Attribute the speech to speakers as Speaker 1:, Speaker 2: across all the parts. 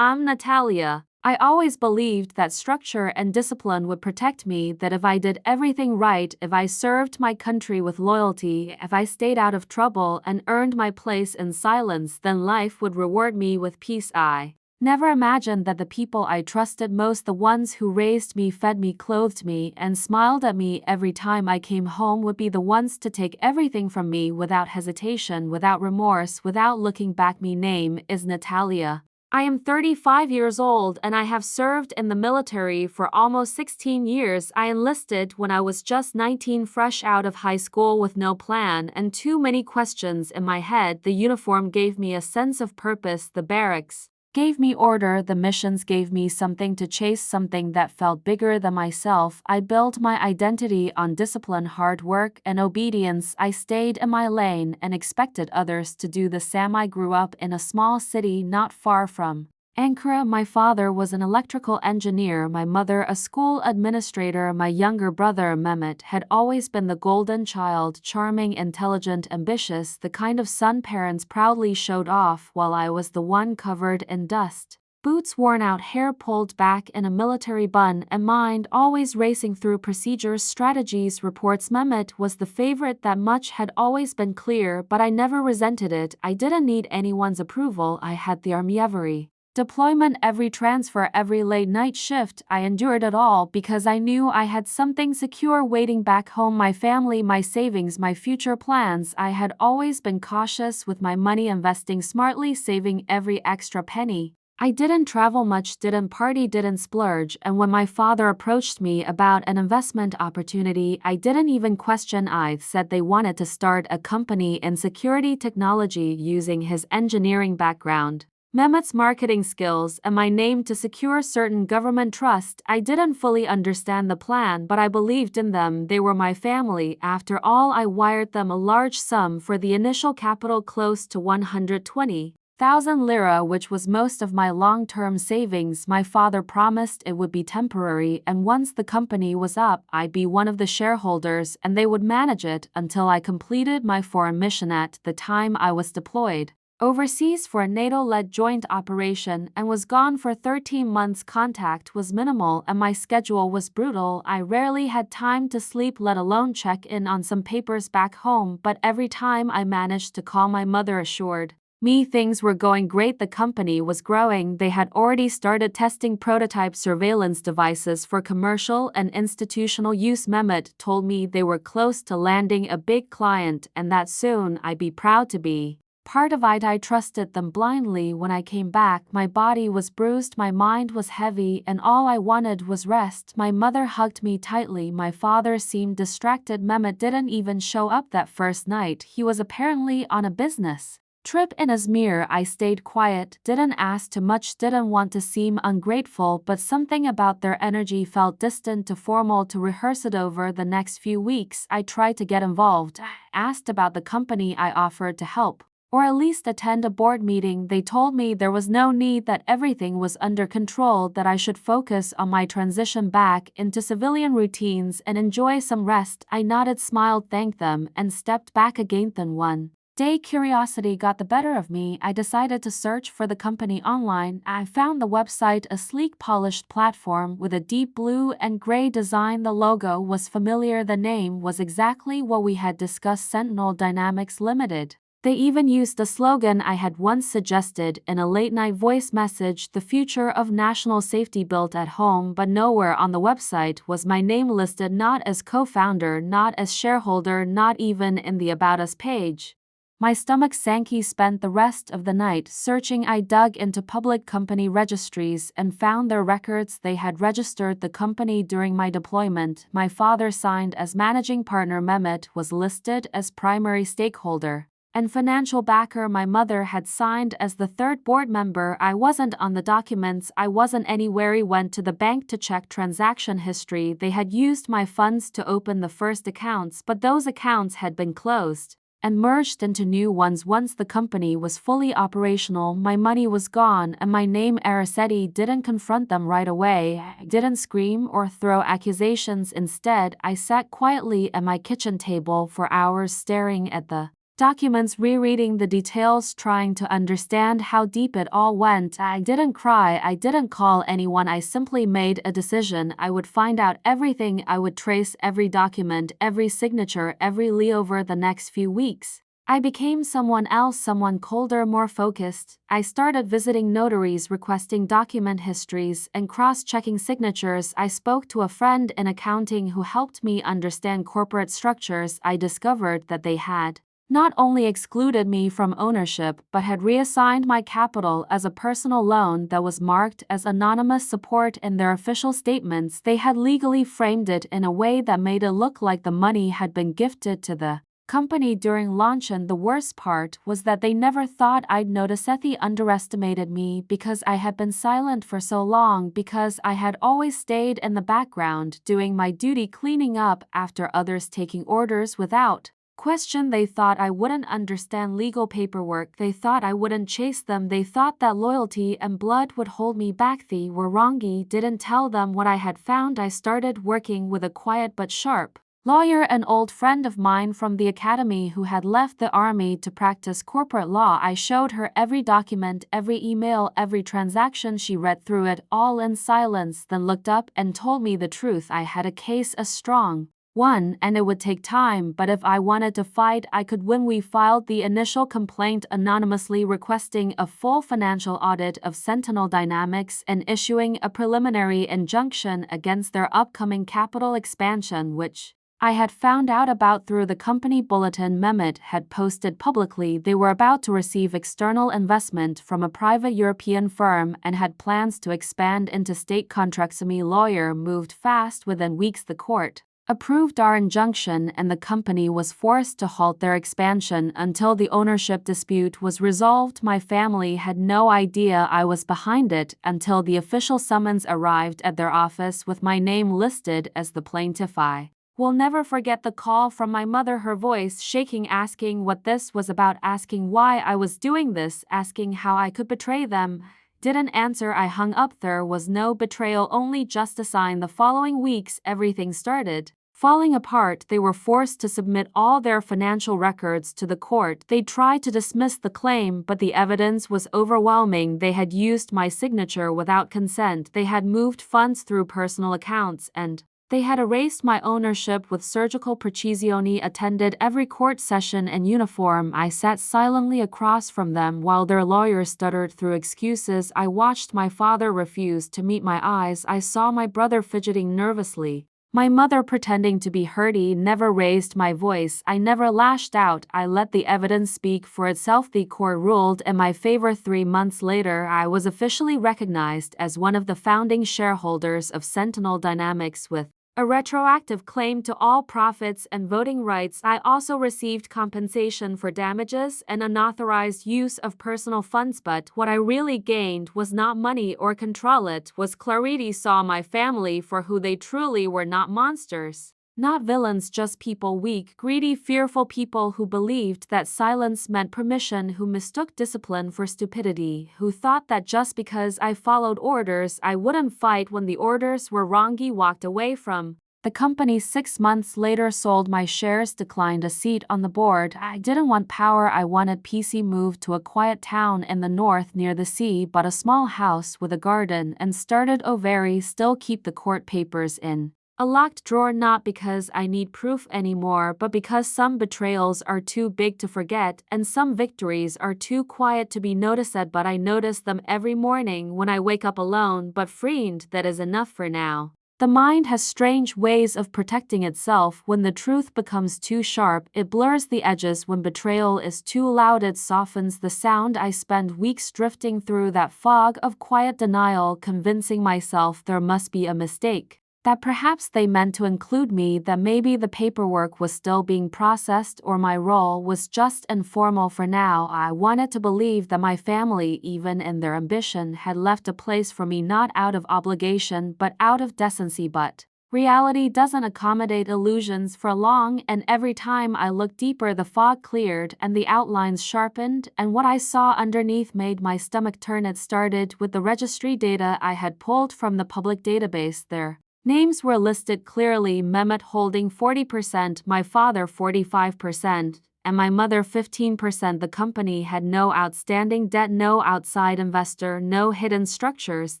Speaker 1: I'm Natalya. I always believed that structure and discipline would protect me, that if I did everything right, if I served my country with loyalty, if I stayed out of trouble and earned my place in silence, then life would reward me with peace. I never imagined that the people I trusted most, the ones who raised me, fed me, clothed me, and smiled at me every time I came home, would be the ones to take everything from me without hesitation, without remorse, without looking back. My name is Natalya. I am 35 years old and I have served in the military for almost 16 years. I enlisted when I was just 19, fresh out of high school with no plan and too many questions in my head. The uniform gave me a sense of purpose, the barracks gave me order, the missions gave me something to chase, something that felt bigger than myself. I built my identity on discipline, hard work, and obedience. I stayed in my lane and expected others to do the same. I grew up in a small city not far from Ankara. My father was an electrical engineer, my mother a school administrator. My younger brother, Mehmet, had always been the golden child, charming, intelligent, ambitious, the kind of son parents proudly showed off, while I was the one covered in dust, boots worn out, hair pulled back in a military bun, and mind always racing through procedures, strategies, reports. Mehmet was the favorite. That much had always been clear, but I never resented it. I didn't need anyone's approval. I had the army. Every deployment, every transfer, every late night shift, I endured it all because I knew I had something secure waiting back home: my family, my savings, my future plans. I had always been cautious with my money, investing smartly, saving every extra penny. I didn't travel much, didn't party, didn't splurge, and when my father approached me about an investment opportunity, I didn't even question. I said they wanted to start a company in security technology using his engineering background, Mehmet's marketing skills, and my name to secure certain government trust. I didn't fully understand the plan, but I believed in them. They were my family. After all, I wired them a large sum for the initial capital, close to 120,000 lira, which was most of my long-term savings. My father promised it would be temporary, and once the company was up, I'd be one of the shareholders and they would manage it until I completed my foreign mission. At the time, I was deployed overseas for a NATO-led joint operation and was gone for 13 months. Contact was minimal and my schedule was brutal. I rarely had time to sleep, let alone check in on some papers back home, but every time I managed to call, my mother assured me things were going great. The company was growing. They had already started testing prototype surveillance devices for commercial and institutional use. Mehmet told me they were close to landing a big client and that soon I'd be proud to be part of it. I trusted them blindly. When I came back, my body was bruised, my mind was heavy, and all I wanted was rest. My mother hugged me tightly. My father seemed distracted. Mehmet didn't even show up that first night. He was apparently on a business trip in Izmir. I stayed quiet, didn't ask too much, didn't want to seem ungrateful, but something about their energy felt distant, too formal to rehearse it. Over the next few weeks, I tried to get involved, asked about the company, I offered to help, or at least attend a board meeting. They told me there was no need, that everything was under control, that I should focus on my transition back into civilian routines and enjoy some rest. I nodded, smiled, thanked them, and stepped back again. Then one day, curiosity got the better of me. I decided to search for the company online. I found the website, a sleek, polished platform with a deep blue and gray design. The logo was familiar. The name was exactly what we had discussed: Sentinel Dynamics Limited. They even used the slogan I had once suggested in a late-night voice message: the future of national safety built at home. But nowhere on the website was my name listed, not as co-founder, not as shareholder, not even in the About Us page. My stomach sank. He spent the rest of the night searching. I dug into public company registries and found their records. They had registered the company during my deployment. My father signed as managing partner. Mehmet was listed as primary stakeholder and financial backer. My mother had signed as the third board member. I wasn't on the documents. I wasn't anywhere. He went to the bank to check transaction history. They had used my funds to open the first accounts, but those accounts had been closed and merged into new ones once the company was fully operational. My money was gone and my name. Arasetti didn't confront them right away, didn't scream or throw accusations. Instead, I sat quietly at my kitchen table for hours, staring at the documents, rereading the details, trying to understand how deep it all went. I didn't cry, I didn't call anyone, I simply made a decision. I would find out everything, I would trace every document, every signature, every lie over the next few weeks. I became someone else, someone colder, more focused. I started visiting notaries, requesting document histories, and cross-checking signatures. I spoke to a friend in accounting who helped me understand corporate structures. I discovered that they had not only excluded me from ownership but had reassigned my capital as a personal loan that was marked as anonymous support in their official statements. They had legally framed it in a way that made it look like the money had been gifted to the company during launch, and the worst part was that they never thought I'd notice. They underestimated me because I had been silent for so long, because I had always stayed in the background doing my duty, cleaning up after others, taking orders without question. They thought I wouldn't understand legal paperwork. They thought I wouldn't chase them. They thought that loyalty and blood would hold me back. They were wrong. I didn't tell them what I had found. I started working with a quiet but sharp lawyer, an old friend of mine from the academy who had left the army to practice corporate law. I showed her every document, every email, every transaction. She read through it all in silence, then looked up and told me the truth. I had a case, a strong one, and it would take time, but if I wanted to fight, I could win. We filed the initial complaint anonymously, requesting a full financial audit of Sentinel Dynamics and issuing a preliminary injunction against their upcoming capital expansion, which I had found out about through the company bulletin Mehmet had posted publicly. They were about to receive external investment from a private European firm and had plans to expand into state contracts. My lawyer moved fast. Within weeks, the court approved our injunction and the company was forced to halt their expansion until the ownership dispute was resolved. My family had no idea I was behind it until the official summons arrived at their office with my name listed as the plaintiff. I will never forget the call from my mother, her voice shaking, asking what this was about, asking why I was doing this, asking how I could betray them. Didn't answer. I hung up. There was no betrayal, only justice. In the following weeks, everything started falling apart. They were forced to submit all their financial records to the court. They tried to dismiss the claim, but the evidence was overwhelming. They had used my signature without consent. They had moved funds through personal accounts, and they had erased my ownership with surgical precision. Attended every court session in uniform. I sat silently across from them while their lawyers stuttered through excuses. I watched my father refuse to meet my eyes. I saw my brother fidgeting nervously, my mother pretending to be hurt. I never raised my voice. I never lashed out. I let the evidence speak for itself. The court ruled in my favor. 3 months later, I was officially recognized as one of the founding shareholders of Sentinel Dynamics with a retroactive claim to all profits and voting rights. I also received compensation for damages and unauthorized use of personal funds, but what I really gained was not money or control. It was clarity. Saw my family for who they truly were, not monsters, not villains, just people, weak, greedy, fearful people who believed that silence meant permission, who mistook discipline for stupidity, who thought that just because I followed orders I wouldn't fight when the orders were wrong. I walked away from the company 6 months later, sold my shares, declined a seat on the board. I didn't want power, I wanted peace. Moved to a quiet town in the north near the sea, bought a small house with a garden, and started over. Still keep the court papers in a locked drawer, not because I need proof anymore, but because some betrayals are too big to forget and some victories are too quiet to be noticed. But I notice them every morning when I wake up alone but freed. That is enough for now. The mind has strange ways of protecting itself. When the truth becomes too sharp, it blurs the edges. When betrayal is too loud, it softens the sound. I spend weeks drifting through that fog of quiet denial, convincing myself there must be a mistake, that perhaps they meant to include me, that maybe the paperwork was still being processed or my role was just informal. For now, I wanted to believe that my family, even in their ambition, had left a place for me, not out of obligation but out of decency. But reality doesn't accommodate illusions for long, and every time I looked deeper, the fog cleared and the outlines sharpened, and what I saw underneath made my stomach turn. It started with the registry data I had pulled from the public database. Their names were listed clearly: Mehmet holding 40%, my father 45%, and my mother 15%. The company had no outstanding debt, no outside investor, no hidden structures.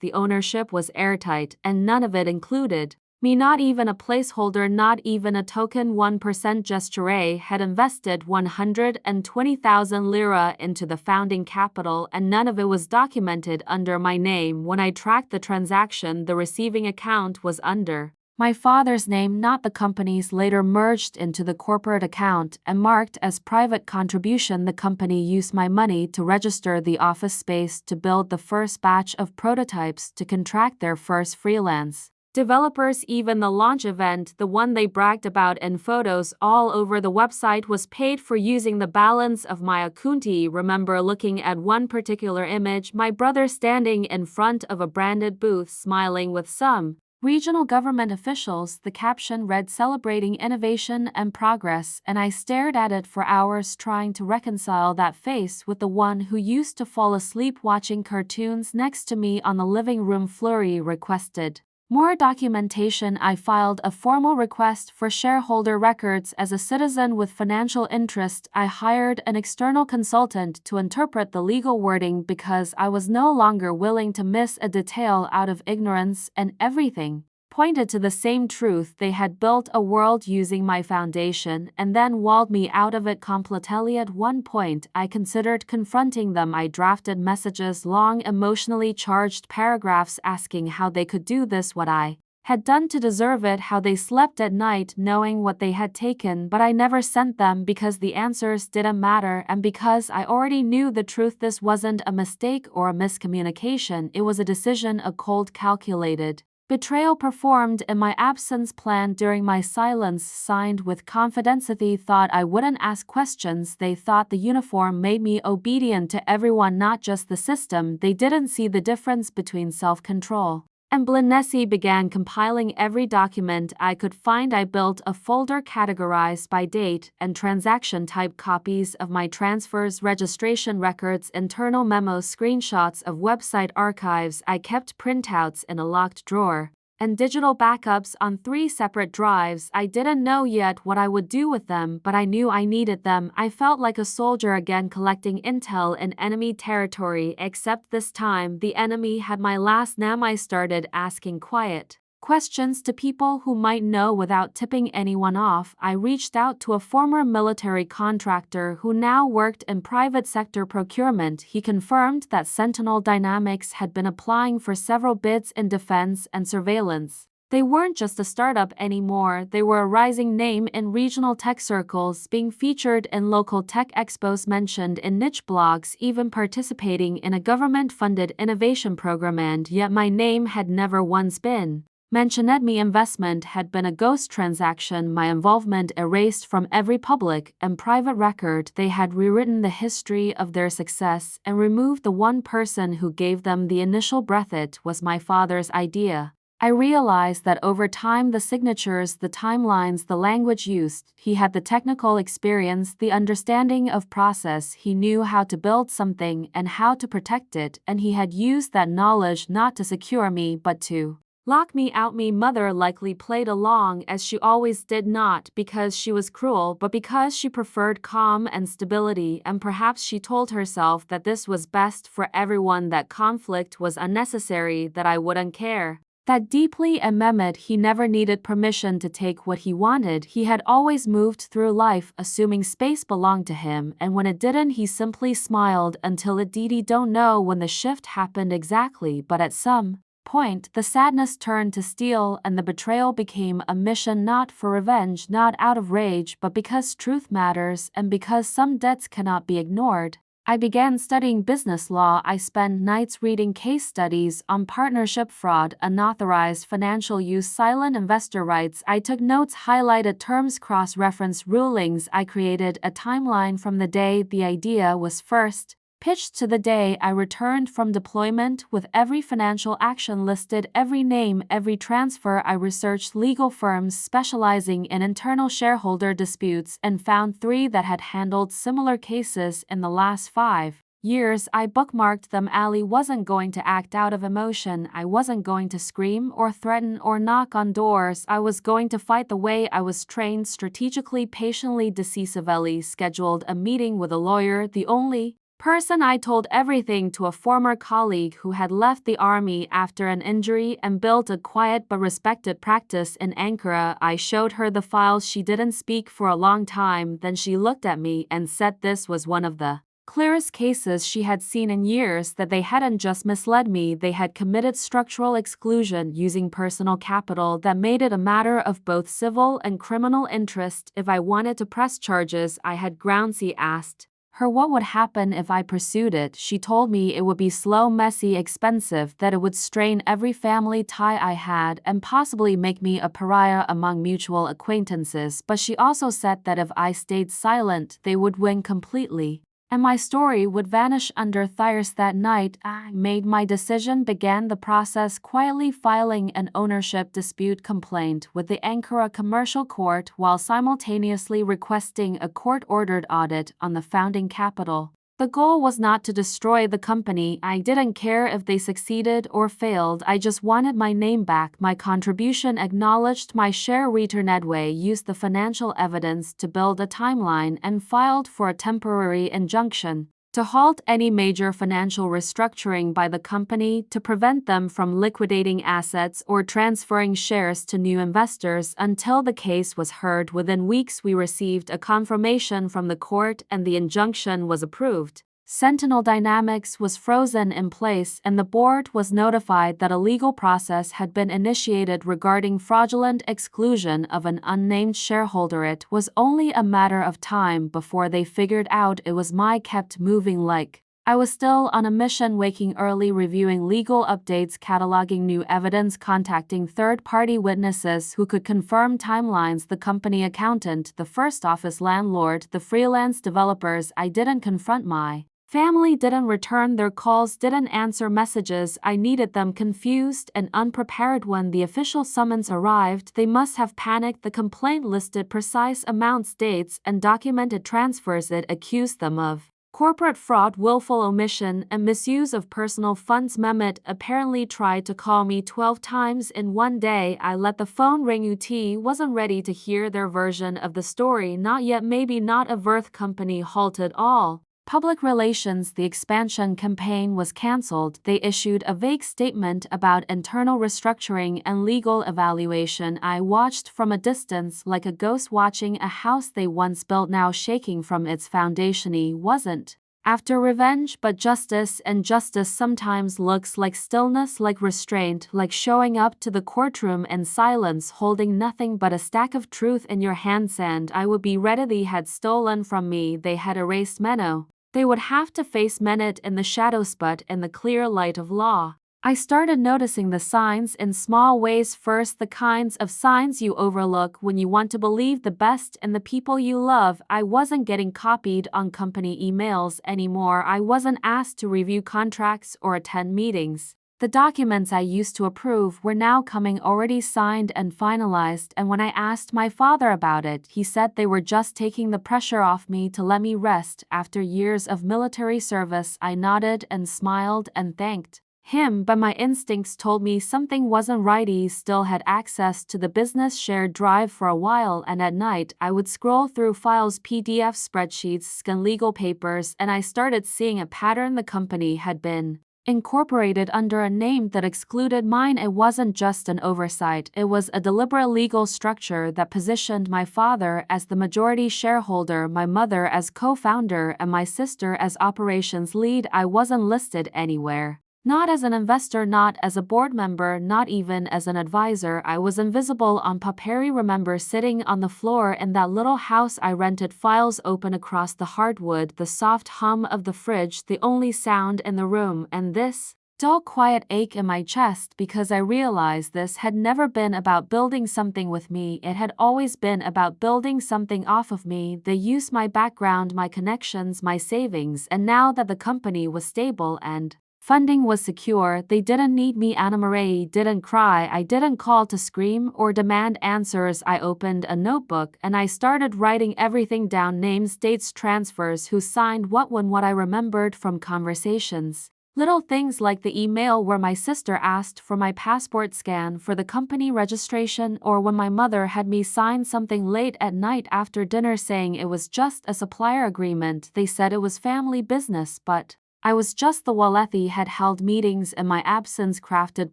Speaker 1: The ownership was airtight, and none of it included me, not even a placeholder, not even a token 1% gesture. Had invested 120,000 lira into the founding capital, and none of it was documented under my name. When I tracked the transaction, the receiving account was under my father's name, not the company's. Later merged into the corporate account and marked as private contribution. The company used my money to register the office space, to build the first batch of prototypes, to contract their first freelance developers. Even the launch event, the one they bragged about in photos all over the website, was paid for using the balance of my account. Remember looking at one particular image, my brother standing in front of a branded booth smiling with some regional government officials. The caption read, "Celebrating innovation and progress," and I stared at it for hours, trying to reconcile that face with the one who used to fall asleep watching cartoons next to me on the living room floor. Requested more documentation. I filed a formal request for shareholder records. As a citizen with financial interest, I hired an external consultant to interpret the legal wording because I was no longer willing to miss a detail out of ignorance, and everything pointed to the same truth. They had built a world using my foundation and then walled me out of it completely. At one point, I considered confronting them. I drafted messages, long, emotionally charged paragraphs asking how they could do this, what I had done to deserve it, how they slept at night knowing what they had taken. But I never sent them because the answers didn't matter, and because I already knew the truth. This wasn't a mistake or a miscommunication, it was a decision, a cold, calculated betrayal performed in my absence, planned during my silence, signed with confidence. They thought I wouldn't ask questions. They thought the uniform made me obedient to everyone, not just the system. They didn't see the difference between self-control and blindness. Began compiling every document I could find. I built a folder categorized by date and transaction type, copies of my transfers, registration records, internal memos, screenshots of website archives. I kept printouts in a locked drawer and digital backups on 3 separate drives. I didn't know yet what I would do with them, but I knew I needed them. I felt like a soldier again, collecting intel in enemy territory, except this time the enemy had my last name. I started asking quiet questions to people who might know without tipping anyone off. I reached out to a former military contractor who now worked in private sector procurement. He confirmed that Sentinel Dynamics had been applying for several bids in defense and surveillance. They weren't just a startup anymore, they were a rising name in regional tech circles, being featured in local tech expos, mentioned in niche blogs, even participating in a government-funded innovation program. And yet my name had never once been mentioned. Me investment had been a ghost transaction, my involvement erased from every public and private record. They had rewritten the history of their success and removed the one person who gave them the initial breath. It was my father's idea. I realized that over time, the signatures, the timelines, the language used, he had the technical experience, the understanding of process. He knew how to build something and how to protect it, and he had used that knowledge not to secure me but to lock me out. Me mother likely played along, as she always did, not because she was cruel but because she preferred calm and stability, and perhaps she told herself that this was best for everyone, that conflict was unnecessary, that I wouldn't care that deeply. And Mehmet, he never needed permission to take what he wanted. He had always moved through life assuming space belonged to him, and when it didn't, he simply smiled until it did. Don't know when the shift happened exactly, but at some point, the sadness turned to steel, and the betrayal became a mission, not for revenge, not out of rage, but because truth matters, and because some debts cannot be ignored. I began studying business law. I spent nights reading case studies on partnership fraud, unauthorized financial use, silent investor rights. I took notes, highlighted terms, cross-referenced rulings. I created a timeline from the day the idea was first pitched to the day I returned from deployment, with every financial action listed, every name, every transfer. I researched legal firms specializing in internal shareholder disputes and found 3 that had handled similar cases in the last 5 years I bookmarked them. Ali wasn't going to act out of emotion. I wasn't going to scream or threaten or knock on doors. I was going to fight the way I was trained, strategically, patiently, decisively. Scheduled a meeting with a lawyer, the only person I told everything to, a former colleague who had left the army after an injury and built a quiet but respected practice in Ankara. I showed her the files. She didn't speak for a long time, then she looked at me and said this was one of the clearest cases she had seen in years, that they hadn't just misled me, they had committed structural exclusion using personal capital that made it a matter of both civil and criminal interest if I wanted to press charges. I had grounds. He asked her what would happen if I pursued it. She told me it would be slow, messy, expensive, that it would strain every family tie I had and possibly make me a pariah among mutual acquaintances, but she also said that if I stayed silent, they would win completely, and my story would vanish under thirst. That night, I made my decision, began the process, quietly filing an ownership dispute complaint with the Ankara Commercial Court while simultaneously requesting a court-ordered audit on the founding capital. The goal was not to destroy the company. I didn't care if they succeeded or failed. I just wanted my name back, my contribution acknowledged, my share returned. Edway used the financial evidence to build a timeline and filed for a temporary injunction to halt any major financial restructuring by the company, to prevent them from liquidating assets or transferring shares to new investors until the case was heard. Within weeks, we received a confirmation from the court and the injunction was approved. Sentinel Dynamics was frozen in place and the board was notified that a legal process had been initiated regarding fraudulent exclusion of an unnamed shareholder. It was only a matter of time before they figured out it was me. Kept moving like I was still on a mission, waking early, reviewing legal updates, cataloging new evidence, contacting third-party witnesses who could confirm timelines, the company accountant, the first office landlord, the freelance developers. I didn't confront my family, didn't return their calls, didn't answer messages. I needed them. Confused and unprepared when the official summons arrived, they must have panicked. The complaint listed precise amounts, dates, and documented transfers. It accused them of corporate fraud, willful omission, and misuse of personal funds. Mehmet apparently tried to call me 12 times in one day. I let the phone ring. UT wasn't ready to hear their version of the story. Not yet, maybe not. A Verth company halted all public relations. The expansion campaign was cancelled. They issued a vague statement about internal restructuring and legal evaluation. I watched from a distance, like a ghost watching a house they once built, now shaking from its foundation. He wasn't after revenge, but justice, and justice sometimes looks like stillness, like restraint, like showing up to the courtroom in silence, holding nothing but a stack of truth in your hands. And I would be ready. They had stolen from me. They had erased Menno. They would have to face Menet in the shadows, but in the clear light of law. I started noticing the signs in small ways. First, the kinds of signs you overlook when you want to believe the best in the people you love. I wasn't getting copied on company emails anymore. I wasn't asked to review contracts or attend meetings. The documents I used to approve were now coming already signed and finalized, and when I asked my father about it, he said they were just taking the pressure off me to let me rest after years of military service. I nodded and smiled and thanked him, but my instincts told me something wasn't right. He still had access to the business shared drive for a while, and at night I would scroll through files, PDF spreadsheets, scan legal papers, and I started seeing a pattern. The company had been incorporated under a name that excluded mine. It wasn't just an oversight, it was a deliberate legal structure that positioned my father as the majority shareholder, my mother as co-founder, and my sister as operations lead. I wasn't listed anywhere. Not as an investor, not as a board member, not even as an advisor. I was invisible on paper. Remember sitting on the floor in that little house I rented, files open across the hardwood, the soft hum of the fridge, the only sound in the room, and this dull quiet ache in my chest, because I realized this had never been about building something with me. It had always been about building something off of me. They used my background, my connections, my savings, and now that the company was stable and Funding was secure, they didn't need me. Anna Marie didn't cry, I didn't call to scream or demand answers. I opened a notebook and I started writing everything down: names, dates, transfers, who signed what, when, what I remembered from conversations. Little things like the email where my sister asked for my passport scan for the company registration, or when my mother had me sign something late at night after dinner saying it was just a supplier agreement. They said it was family business, but I was just the Walethi had held meetings in my absence, crafted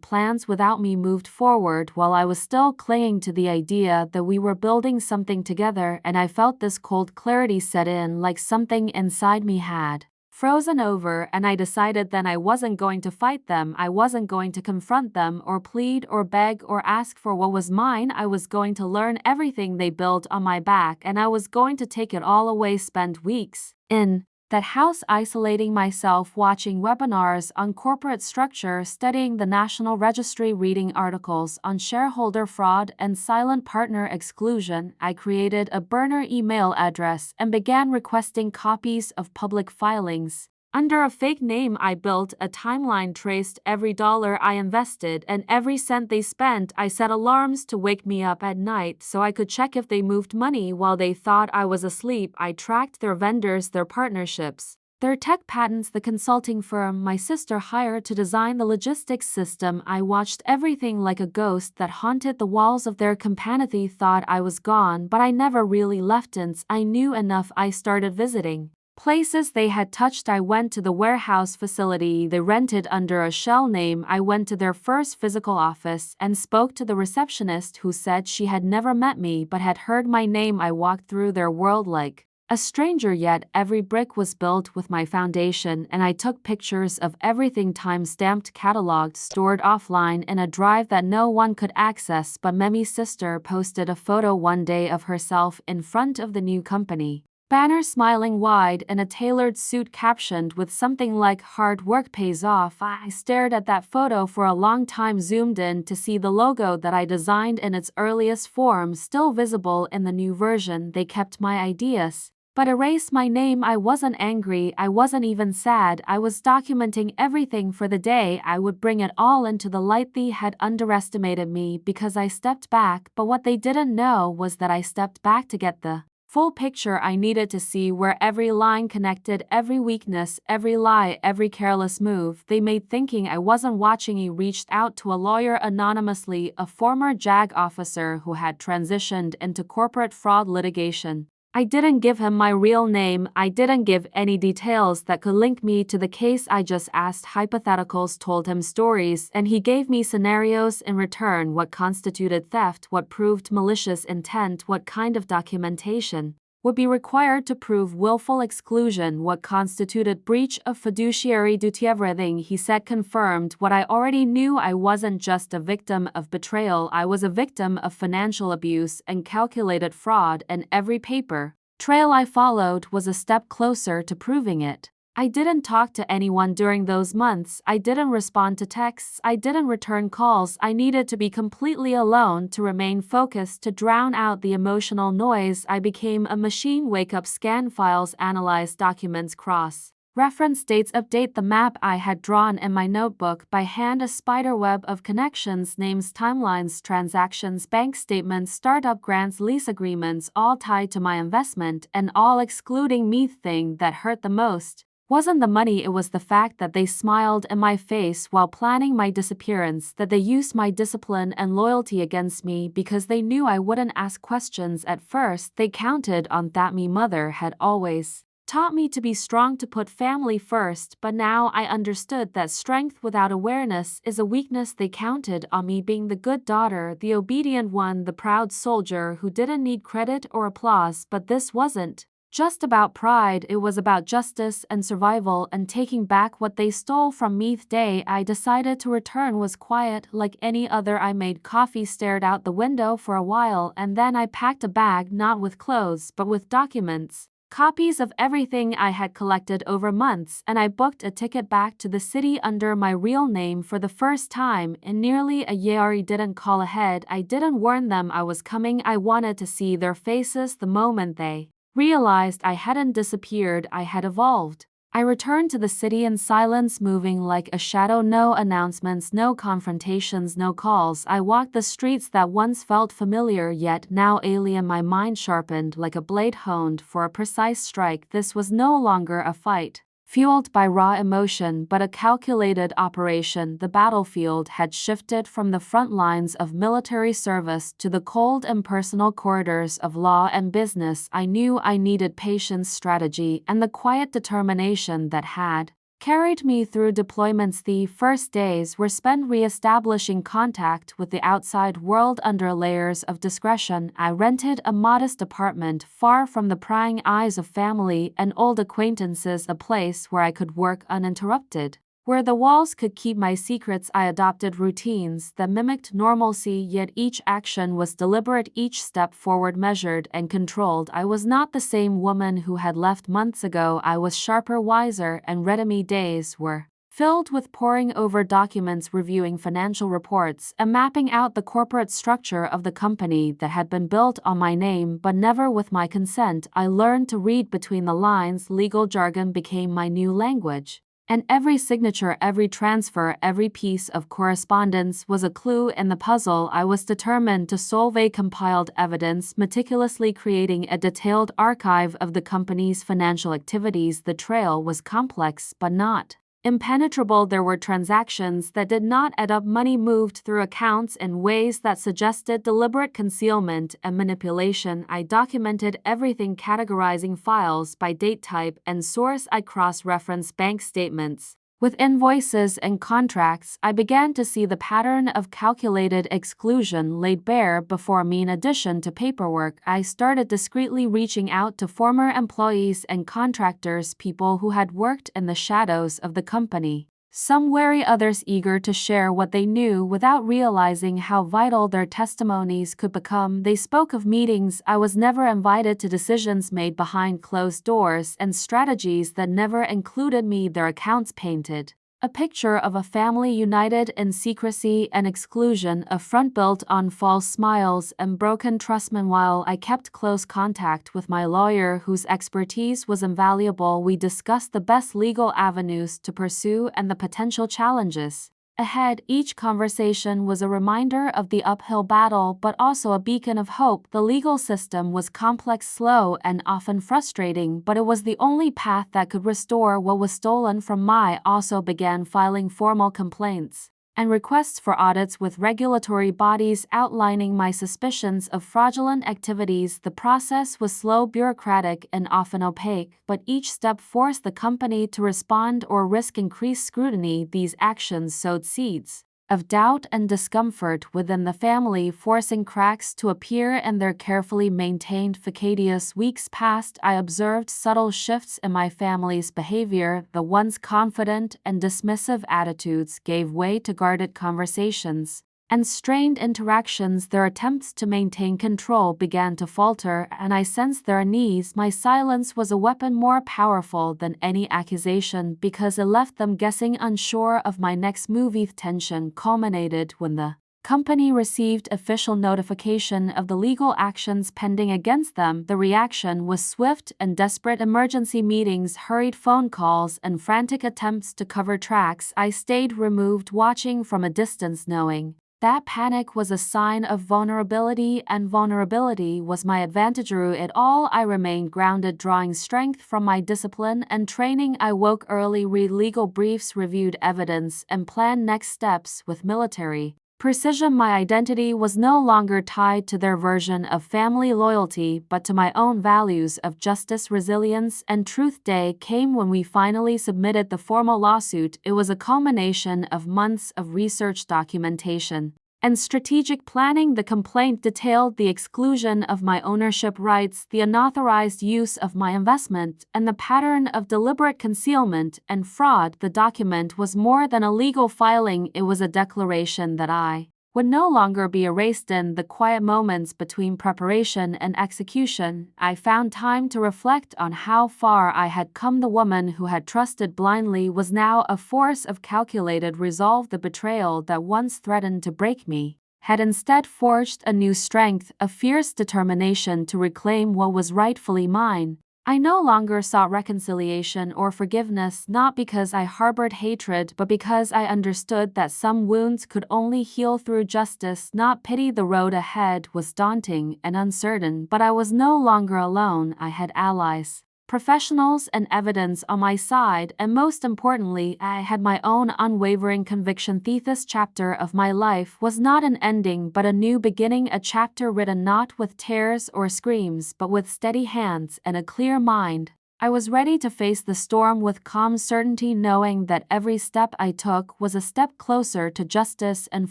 Speaker 1: plans without me, moved forward while I was still clinging to the idea that we were building something together, and I felt this cold clarity set in, like something inside me had frozen over, and I decided then I wasn't going to fight them, I wasn't going to confront them or plead or beg or ask for what was mine. I was going to learn everything they built on my back, and I was going to take it all away, spend weeks in that house isolating myself, watching webinars on corporate structure, studying the National Registry, reading articles on shareholder fraud and silent partner exclusion. I created a burner email address and began requesting copies of public filings. Under a fake name, I built a timeline, traced every dollar I invested and every cent they spent. I set alarms to wake me up at night so I could check if they moved money while they thought I was asleep. I tracked their vendors, their partnerships, their tech patents, the consulting firm my sister hired to design the logistics system. I watched everything like a ghost that haunted the walls of their company. Thought I was gone, but I never really left. Since I knew enough, I started visiting places they had touched. I went to the warehouse facility they rented under a shell name. I went to their first physical office and spoke to the receptionist, who said she had never met me but had heard my name. I walked through their world like a stranger, yet every brick was built with my foundation, and I took pictures of everything, time-stamped, cataloged, stored offline in a drive that no one could access. But Memi's sister posted a photo one day of herself in front of the new company banner, smiling wide in a tailored suit captioned with something like "Hard work pays off." I stared at that photo for a long time, zoomed in to see the logo that I designed in its earliest form still visible in the new version. They kept my ideas, but erased my name. I wasn't angry, I wasn't even sad. I was documenting everything for the day I would bring it all into the light. They had underestimated me because I stepped back, but what they didn't know was that I stepped back to get the full picture. I needed to see where every line connected, every weakness, every lie, every careless move they made, thinking I wasn't watching. He reached out to a lawyer anonymously, a former JAG officer who had transitioned into corporate fraud litigation. I didn't give him my real name, I didn't give any details that could link me to the case. I just asked hypotheticals, told him stories, and he gave me scenarios in return: what constituted theft, what proved malicious intent, what kind of documentation would be required to prove willful exclusion, what constituted breach of fiduciary duty. Everything he said confirmed what I already knew. I wasn't just a victim of betrayal, I was a victim of financial abuse and calculated fraud, and every paper trail I followed was a step closer to proving it. I didn't talk to anyone during those months. I didn't respond to texts. I didn't return calls. I needed to be completely alone to remain focused, to drown out the emotional noise. I became a machine. Wake up, scan files, analyze documents, cross reference dates, update the map I had drawn in my notebook by hand, a spider web of connections, names, timelines, transactions, bank statements, startup grants, lease agreements, all tied to my investment and all excluding me. Thing that hurt the most wasn't the money, it was the fact that they smiled in my face while planning my disappearance, that they used my discipline and loyalty against me because they knew I wouldn't ask questions at first. They counted on that. Me mother had always taught me to be strong, to put family first, but now I understood that strength without awareness is a weakness. They counted on me being the good daughter, the obedient one, the proud soldier who didn't need credit or applause. But this wasn't just about pride, it was about justice and survival and taking back what they stole from me. The day I decided to return was quiet, like any other. I made coffee, stared out the window for a while, and then I packed a bag, not with clothes but with documents, copies of everything I had collected over months, and I booked a ticket back to the city under my real name for the first time in nearly a year. I didn't call ahead, I didn't warn them I was coming. I wanted to see their faces the moment they realized I hadn't disappeared, I had evolved. I returned to the city in silence, moving like a shadow. No announcements, no confrontations, no calls. I walked the streets that once felt familiar yet now alien, my mind sharpened like a blade honed for a precise strike. This was no longer a fight fueled by raw emotion, but a calculated operation. The battlefield had shifted from the front lines of military service to the cold, impersonal corridors of law and business. I knew I needed patience, strategy, and the quiet determination that had carried me through deployments. The first days were spent re-establishing contact with the outside world under layers of discretion. I rented a modest apartment far from the prying eyes of family and old acquaintances, a place where I could work uninterrupted, where the walls could keep my secrets. I adopted routines that mimicked normalcy, yet each action was deliberate, each step forward measured and controlled. I was not the same woman who had left months ago. I was sharper, wiser, and ready. Days were filled with poring over documents, reviewing financial reports, and mapping out the corporate structure of the company that had been built on my name but never with my consent. I learned to read between the lines. Legal jargon became my new language, and every signature, every transfer, every piece of correspondence was a clue in the puzzle I was determined to solve. I compiled evidence, meticulously creating a detailed archive of the company's financial activities. The trail was complex but not impenetrable. There were transactions that did not add up, money moved through accounts in ways that suggested deliberate concealment and manipulation. I documented everything, categorizing files by date, type, and source. I cross-referenced bank statements with invoices and contracts. I began to see the pattern of calculated exclusion laid bare before me. In addition to paperwork, I started discreetly reaching out to former employees and contractors, people who had worked in the shadows of the company, some wary, others eager to share what they knew without realizing how vital their testimonies could become. They spoke of meetings I was never invited to, decisions made behind closed doors, and strategies that never included me. Their accounts painted a picture of a family united in secrecy and exclusion, a front built on false smiles and broken trust. Meanwhile, I kept close contact with my lawyer, whose expertise was invaluable. We discussed the best legal avenues to pursue and the potential challenges ahead. Each conversation was a reminder of the uphill battle, but also a beacon of hope. The legal system was complex, slow, and often frustrating, but it was the only path that could restore what was stolen from me. I also began filing formal complaints and requests for audits with regulatory bodies, outlining my suspicions of fraudulent activities. The process was slow, bureaucratic, and often opaque, but each step forced the company to respond or risk increased scrutiny. These actions sowed seeds of doubt and discomfort within the family, forcing cracks to appear in their carefully maintained facades. Weeks passed. I observed subtle shifts in my family's behavior. The once confident and dismissive attitudes gave way to guarded conversations and strained interactions. Their attempts to maintain control began to falter, and I sensed their unease. My silence was a weapon more powerful than any accusation, because it left them guessing, unsure of my next move. Tension culminated when the company received official notification of the legal actions pending against them. The reaction was swift and desperate. Emergency meetings, hurried phone calls, and frantic attempts to cover tracks. I stayed removed, watching from a distance, knowing that panic was a sign of vulnerability, and vulnerability was my advantage. Through it all, I remained grounded, drawing strength from my discipline and training. I woke early, read legal briefs, reviewed evidence, and planned next steps with military precision. My identity was no longer tied to their version of family loyalty, but to my own values of justice, resilience, and truth. Day came when we finally submitted the formal lawsuit. It was a culmination of months of research, documentation, and strategic planning. The complaint detailed the exclusion of my ownership rights, the unauthorized use of my investment, and the pattern of deliberate concealment and fraud. The document was more than a legal filing. It was a declaration that I would no longer be erased. In the quiet moments between preparation and execution, I found time to reflect on how far I had come. The woman who had trusted blindly was now a force of calculated resolve. The betrayal that once threatened to break me had instead forged a new strength, a fierce determination to reclaim what was rightfully mine. I no longer sought reconciliation or forgiveness, not because I harbored hatred but because I understood that some wounds could only heal through justice, not pity. The road ahead was daunting and uncertain, but I was no longer alone. I had allies, professionals, and evidence on my side, and most importantly, I had my own unwavering conviction. This chapter of my life was not an ending but a new beginning, a chapter written not with tears or screams but with steady hands and a clear mind. I was ready to face the storm with calm certainty, knowing that every step I took was a step closer to justice and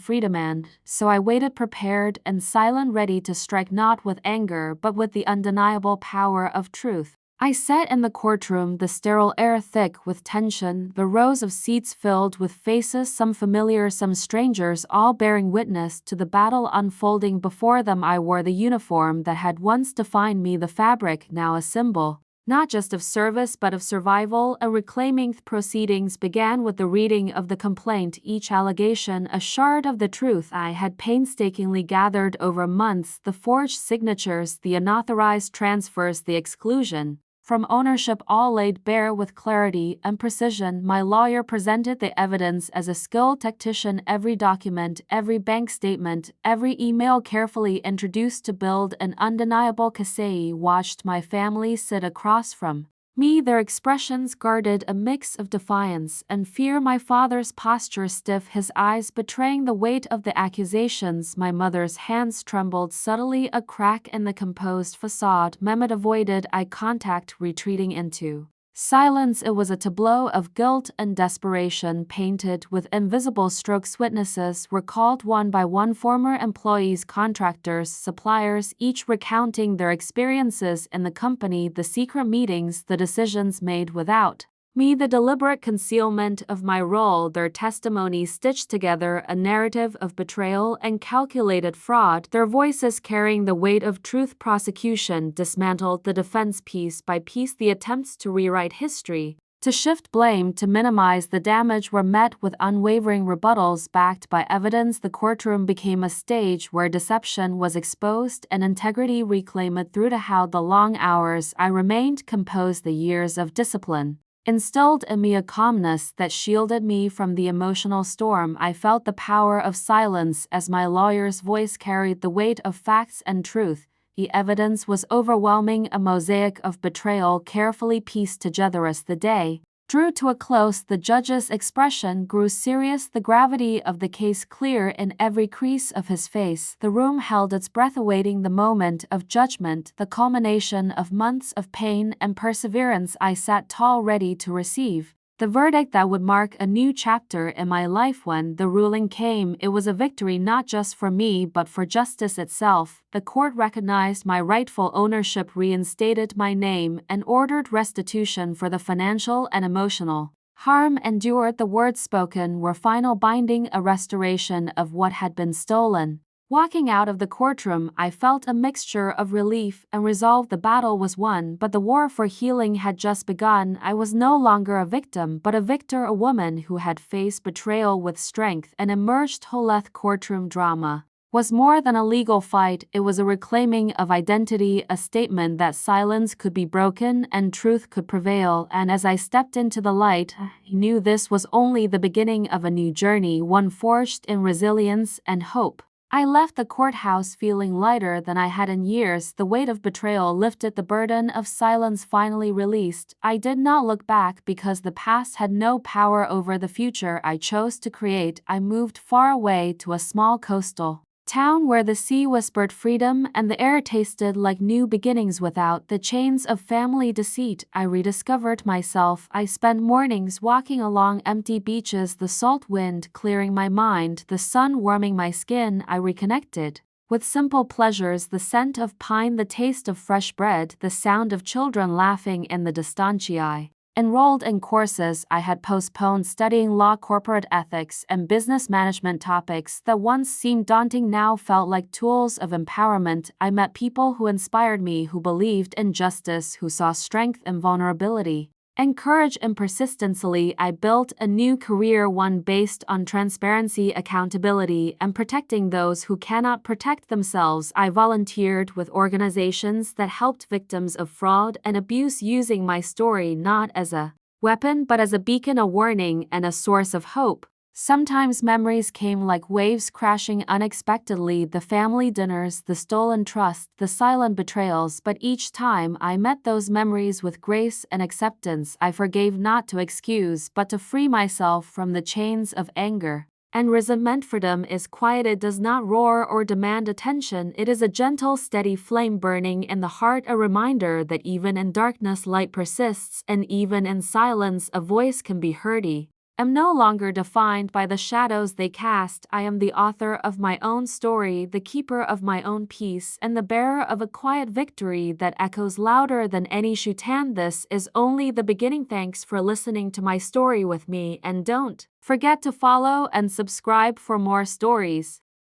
Speaker 1: freedom, and so I waited, prepared and silent, ready to strike not with anger but with the undeniable power of truth. I sat in the courtroom, the sterile air thick with tension, the rows of seats filled with faces, some familiar, some strangers, all bearing witness to the battle unfolding before them. I wore the uniform that had once defined me, the fabric now a symbol, not just of service but of survival. A reclaiming proceedings began with the reading of the complaint, each allegation a shard of the truth I had painstakingly gathered over months, the forged signatures, the unauthorized transfers, the exclusion from ownership, all laid bare with clarity and precision. My lawyer presented the evidence as a skilled tactician, every document, every bank statement, every email carefully introduced to build an undeniable case. Watched my family sit across from me, their expressions guarded a mix of defiance and fear, my father's posture stiff, his eyes betraying the weight of the accusations. My mother's hands trembled subtly, a crack in the composed facade. Mehmet avoided eye contact, retreating into silence. It was a tableau of guilt and desperation painted with invisible strokes. Witnesses were called one by one, former employees, contractors, suppliers, each recounting their experiences in the company, the secret meetings, the decisions made without me, the deliberate concealment of my role. Their testimonies stitched together a narrative of betrayal and calculated fraud, their voices carrying the weight of truth. Prosecution dismantled the defense piece by piece. The attempts to rewrite history, to shift blame, to minimize the damage were met with unwavering rebuttals backed by evidence. The courtroom became a stage where deception was exposed and integrity reclaimed. Through the long hours I remained composed, the years of discipline instilled in me a calmness that shielded me from the emotional storm. I felt the power of silence as my lawyer's voice carried the weight of facts and truth. The evidence was overwhelming, a mosaic of betrayal carefully pieced together. As the day drew to a close, the judge's expression grew serious, the gravity of the case clear in every crease of his face. The room held its breath, awaiting the moment of judgment, the culmination of months of pain and perseverance. I sat tall, ready to receive the verdict that would mark a new chapter in my life. When the ruling came, it was a victory not just for me but for justice itself. The court recognized my rightful ownership, reinstated my name, and ordered restitution for the financial and emotional harm endured. The words spoken were final, binding, a restoration of what had been stolen. Walking out of the courtroom, I felt a mixture of relief and resolve. The battle was won, but the war for healing had just begun. I was no longer a victim, but a victor, a woman who had faced betrayal with strength and emerged whole. Courtroom drama was more than a legal fight, it was a reclaiming of identity, a statement that silence could be broken and truth could prevail. And as I stepped into the light, I knew this was only the beginning of a new journey, one forged in resilience and hope. I left the courthouse feeling lighter than I had in years. The weight of betrayal lifted, the burden of silence finally released. I did not look back because the past had no power over the future I chose to create. I moved far away to a small coastal town where the sea whispered freedom and the air tasted like new beginnings. Without the chains of family deceit, I rediscovered myself. I spent mornings walking along empty beaches, the salt wind clearing my mind, the sun warming my skin. I reconnected with simple pleasures, the scent of pine, the taste of fresh bread, the sound of children laughing in the distance. I enrolled in courses I had postponed, studying law, corporate ethics, and business management. Topics that once seemed daunting now felt like tools of empowerment. I met people who inspired me, who believed in justice, who saw strength in vulnerability. and courage and persistently I built a new career, one based on transparency, accountability, and protecting those who cannot protect themselves. I volunteered with organizations that helped victims of fraud and abuse, using my story not as a weapon but as a beacon, a warning, and a source of hope. Sometimes memories came like waves crashing unexpectedly, the family dinners, the stolen trust, the silent betrayals, but each time I met those memories with grace and acceptance. I forgave, not to excuse but to free myself from the chains of anger and resentment. Freedom is quiet, it does not roar or demand attention, it is a gentle, steady flame burning in the heart, a reminder that even in darkness light persists, and even in silence a voice can be heard. Am no longer defined by the shadows they cast. I am the author of my own story, the keeper of my own peace, and the bearer of a quiet victory that echoes louder than any shutan. This is only the beginning. Thanks for listening to my story with me, and don't forget to follow and subscribe for more stories.